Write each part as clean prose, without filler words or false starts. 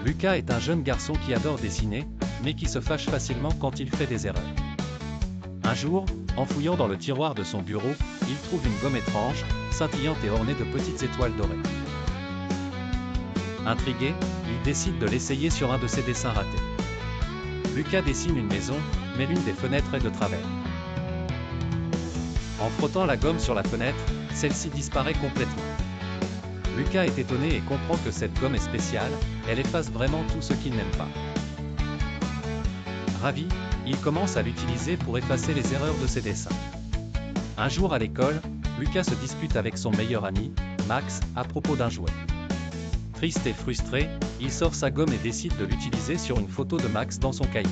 Lucas est un jeune garçon qui adore dessiner, mais qui se fâche facilement quand il fait des erreurs. Un jour, en fouillant dans le tiroir de son bureau, il trouve une gomme étrange, scintillante et ornée de petites étoiles dorées. Intrigué, il décide de l'essayer sur un de ses dessins ratés. Lucas dessine une maison, mais l'une des fenêtres est de travers. En frottant la gomme sur la fenêtre, celle-ci disparaît complètement. Lucas est étonné et comprend que cette gomme est spéciale, elle efface vraiment tout ce qu'il n'aime pas. Ravi, il commence à l'utiliser pour effacer les erreurs de ses dessins. Un jour à l'école, Lucas se dispute avec son meilleur ami, Max, à propos d'un jouet. Triste et frustré, il sort sa gomme et décide de l'utiliser sur une photo de Max dans son cahier.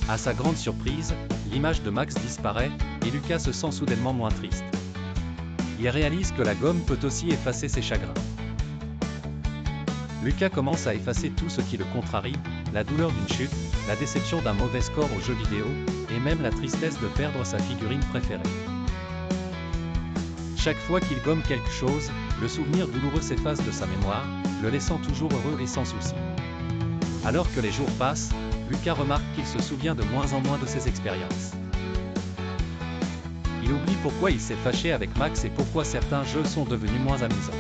À sa grande surprise, l'image de Max disparaît, et Lucas se sent soudainement moins triste. Il réalise que la gomme peut aussi effacer ses chagrins. Lucas commence à effacer tout ce qui le contrarie, la douleur d'une chute, la déception d'un mauvais score aux jeux vidéo, et même la tristesse de perdre sa figurine préférée. Chaque fois qu'il gomme quelque chose, le souvenir douloureux s'efface de sa mémoire, le laissant toujours heureux et sans souci. Alors que les jours passent, Lucas remarque qu'il se souvient de moins en moins de ses expériences. Il oublie pourquoi il s'est fâché avec Max et pourquoi certains jeux sont devenus moins amusants.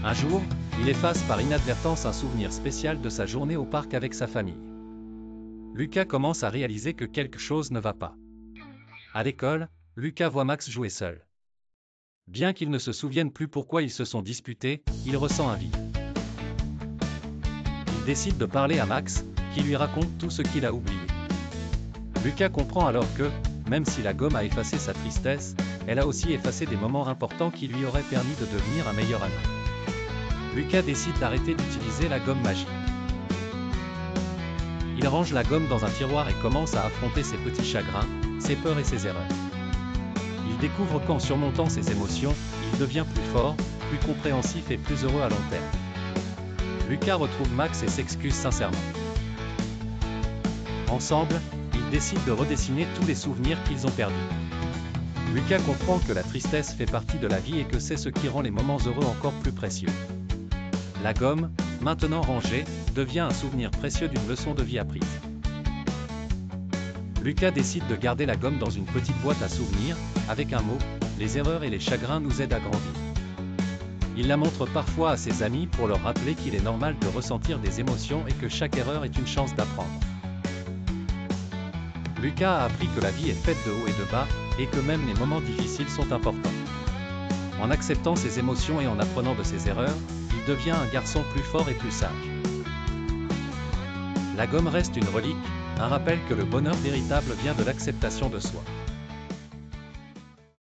Un jour, il efface par inadvertance un souvenir spécial de sa journée au parc avec sa famille. Lucas commence à réaliser que quelque chose ne va pas. À l'école, Lucas voit Max jouer seul. Bien qu'il ne se souvienne plus pourquoi ils se sont disputés, il ressent un vide. Il décide de parler à Max, qui lui raconte tout ce qu'il a oublié. Lucas comprend alors que, même si la gomme a effacé sa tristesse, elle a aussi effacé des moments importants qui lui auraient permis de devenir un meilleur ami. Lucas décide d'arrêter d'utiliser la gomme magique. Il range la gomme dans un tiroir et commence à affronter ses petits chagrins, ses peurs et ses erreurs. Il découvre qu'en surmontant ses émotions, il devient plus fort, plus compréhensif et plus heureux à long terme. Lucas retrouve Max et s'excuse sincèrement. Ensemble, ils décident de redessiner tous les souvenirs qu'ils ont perdus. Lucas comprend que la tristesse fait partie de la vie et que c'est ce qui rend les moments heureux encore plus précieux. La gomme, maintenant rangée, devient un souvenir précieux d'une leçon de vie apprise. Lucas décide de garder la gomme dans une petite boîte à souvenirs, avec un mot, les erreurs et les chagrins nous aident à grandir. Il la montre parfois à ses amis pour leur rappeler qu'il est normal de ressentir des émotions et que chaque erreur est une chance d'apprendre. Lucas a appris que la vie est faite de hauts et de bas, et que même les moments difficiles sont importants. En acceptant ses émotions et en apprenant de ses erreurs, il devient un garçon plus fort et plus sage. La gomme reste une relique, un rappel que le bonheur véritable vient de l'acceptation de soi.